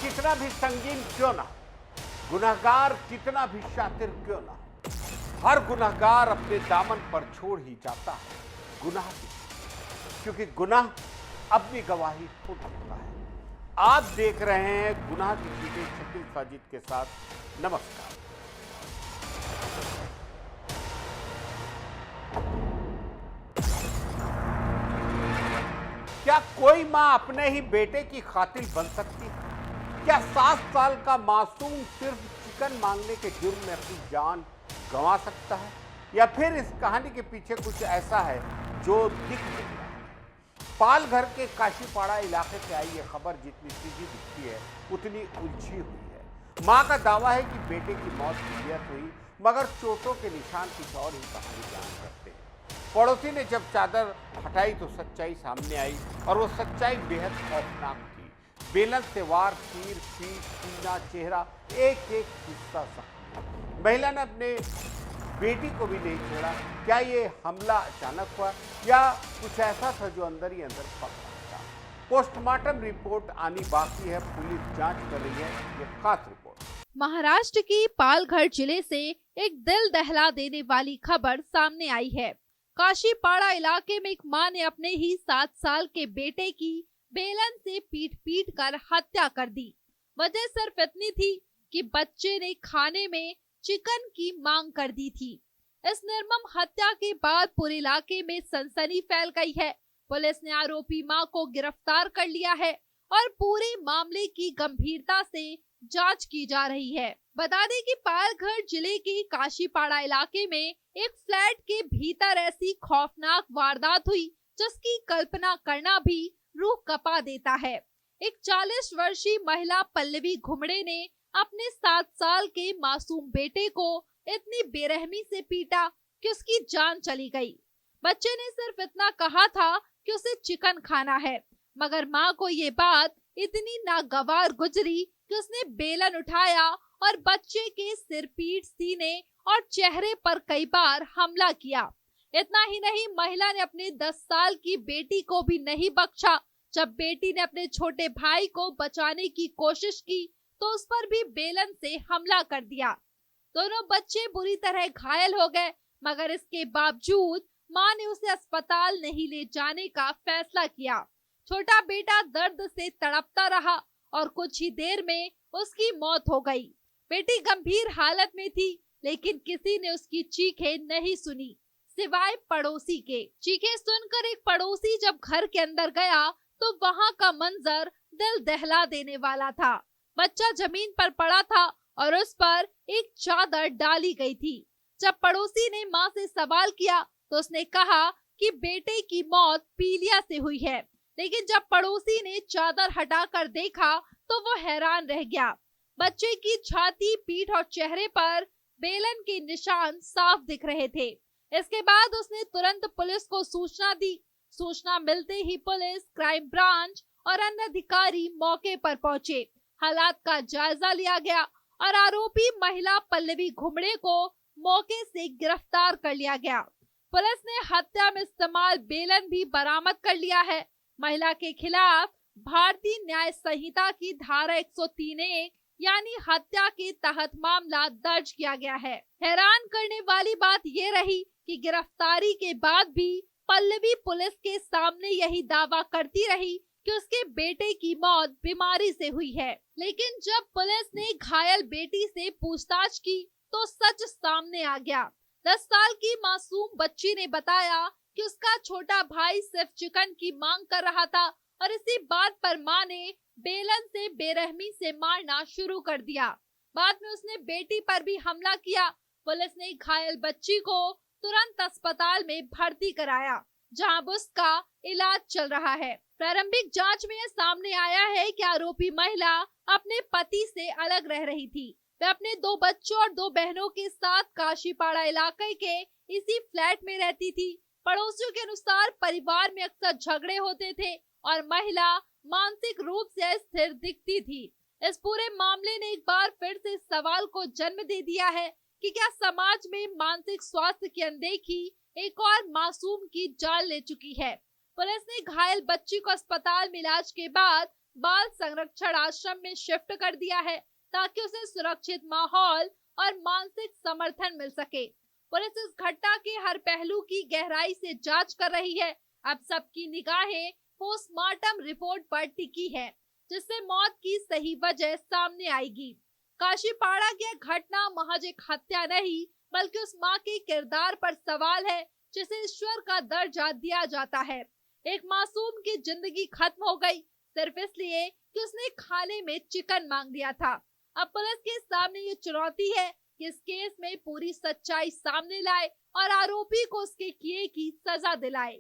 कितना भी संगीन क्यों ना, गुनहगार कितना भी शातिर क्यों ना, हर गुनहगार अपने दामन पर छोड़ ही जाता है गुनाह की, क्योंकि गुनाह अपनी गवाही खुद देता है। आप देख रहे हैं गुनाह की चीजें शकील साजिद के साथ। नमस्कार। क्या कोई मां अपने ही बेटे की खातिर बन सकती है? क्या 7 साल का मासूम सिर्फ चिकन मांगने के जुर्म में अपनी जान गंवा सकता है? या फिर इस कहानी के पीछे कुछ ऐसा है जो दिख नहीं रहा है? पालघर के काशीपाड़ा इलाके से आई ये खबर जितनी सीधी दिखती है उतनी उलझी हुई है। मां का दावा है कि बेटे की मौत क्लियर हुई, मगर चोटों के निशान कुछ और ही कहानी बयान करते हैं। पड़ोसी ने जब चादर हटाई तो सच्चाई सामने आई, और वो सच्चाई बेहद खौफनाक थी। बेलन से वार, तीर, पीठ, सीना, चेहरा, एक एक हिस्सा जख्मी। महिला ने अपने बेटी को भी नहीं छोड़ा। क्या ये हमला अचानक हुआ या कुछ ऐसा था जो अंदर ही अंदर पक रहा था? पोस्टमार्टम रिपोर्ट आनी बाकी है, पुलिस जांच कर रही है। ये खास रिपोर्ट। महाराष्ट्र की पालघर जिले से एक दिल दहला देने वाली खबर सामने आई है। काशीपाड़ा इलाके में एक मां ने अपने ही 7 साल के बेटे की बेलन से पीट पीट कर हत्या कर दी। वजह सिर्फ इतनी थी कि बच्चे ने खाने में चिकन की मांग कर दी थी। इस निर्मम हत्या के बाद पूरे इलाके में सनसनी फैल गई है। पुलिस ने आरोपी मां को गिरफ्तार कर लिया है और पूरे मामले की गंभीरता से जांच की जा रही है। बता दें कि पालघर जिले के काशीपाड़ा इलाके में एक फ्लैट के भीतर ऐसी खौफनाक वारदात हुई जिसकी कल्पना करना भी रूह कपा देता है। एक 40 वर्षीय महिला पल्लवी घुमड़े ने अपने 7 साल के मासूम बेटे को इतनी बेरहमी से पीटा कि उसकी जान चली गई। बच्चे ने सिर्फ इतना कहा था कि उसे चिकन खाना है, मगर मां को ये बात इतनी नागवार गुजरी कि उसने बेलन उठाया और बच्चे के सिर, पीठ, सीने और चेहरे पर कई बार हमला किया। इतना ही नहीं, महिला ने अपने 10 साल की बेटी को भी नहीं बख्शा। जब बेटी ने अपने छोटे भाई को बचाने की कोशिश की तो उस पर भी बेलन से हमला कर दिया। दोनों बच्चे बुरी तरह घायल हो गए, मगर इसके बावजूद मां ने उसे अस्पताल नहीं ले जाने का फैसला किया। छोटा बेटा दर्द से तड़पता रहा और कुछ ही देर में उसकी मौत हो गई। बेटी गंभीर हालत में थी, लेकिन किसी ने उसकी चीखें नहीं सुनी सिवाय पड़ोसी के। चीखें सुनकर एक पड़ोसी जब घर के अंदर गया तो वहां का मंजर दिल दहला देने वाला था। बच्चा जमीन पर पड़ा था और उस पर एक चादर डाली गई थी। जब पड़ोसी ने मां से सवाल किया तो उसने कहा कि बेटे की मौत पीलिया से हुई है, लेकिन जब पड़ोसी ने चादर हटाकर देखा तो वो हैरान रह गया। बच्चे की छाती, पीठ और चेहरे पर बेलन के निशान साफ दिख रहे थे। इसके बाद उसने तुरंत पुलिस को सूचना दी। सूचना मिलते ही पुलिस, क्राइम ब्रांच और अन्य अधिकारी मौके पर पहुंचे। हालात का जायजा लिया गया और आरोपी महिला पल्लवी घुमड़े को मौके से गिरफ्तार कर लिया गया। पुलिस ने हत्या में इस्तेमाल बेलन भी बरामद कर लिया है। महिला के खिलाफ भारतीय न्याय संहिता की धारा 103(1) यानी हत्या के तहत मामला दर्ज किया गया है। हैरान करने वाली बात ये रही कि गिरफ्तारी के बाद भी पल्लवी पुलिस के सामने यही दावा करती रही कि उसके बेटे की मौत बीमारी से हुई है। लेकिन जब पुलिस ने घायल बेटी से पूछताछ की तो सच सामने आ गया। 10 साल की मासूम बच्ची ने बताया कि उसका छोटा भाई सिर्फ चिकन की मांग कर रहा था और इसी बात पर मां ने बेलन से बेरहमी से मारना शुरू कर दिया। बाद में उसने बेटी पर भी हमला किया। पुलिस ने घायल बच्ची को तुरंत अस्पताल में भर्ती कराया, जहां उसका इलाज चल रहा है। प्रारंभिक जांच में यह सामने आया है कि आरोपी महिला अपने पति से अलग रह रही थी। वह अपने 2 बच्चों और 2 बहनों के साथ काशीपाड़ा इलाके के इसी फ्लैट में रहती थी। पड़ोसियों के अनुसार परिवार में अक्सर झगड़े होते थे और महिला मानसिक रूप से अस्थिर दिखती थी। इस पूरे मामले ने एक बार फिर से इस सवाल को जन्म दे दिया है कि क्या समाज में मानसिक स्वास्थ्य की अनदेखी एक और मासूम की जान ले चुकी है। पुलिस ने घायल बच्ची को अस्पताल में इलाज के बाद बाल संरक्षण आश्रम में शिफ्ट कर दिया है ताकि उसे सुरक्षित माहौल और मानसिक समर्थन मिल सके। पुलिस इस घटना के हर पहलू की गहराई से जांच कर रही है। अब सबकी निगाहें पोस्टमार्टम रिपोर्ट पर टिकी है, जिससे मौत की सही वजह सामने आएगी। काशीपाड़ा की यह घटना महज एक हत्या नहीं, बल्कि उस मां के किरदार पर सवाल है जिसे ईश्वर का दर्जा दिया जाता है। एक मासूम की जिंदगी खत्म हो गई सिर्फ इसलिए कि उसने खाने में चिकन मांग लिया था। अब पुलिस के सामने ये चुनौती है कि इस केस में पूरी सच्चाई सामने लाए और आरोपी को उसके किए की सजा दिलाए।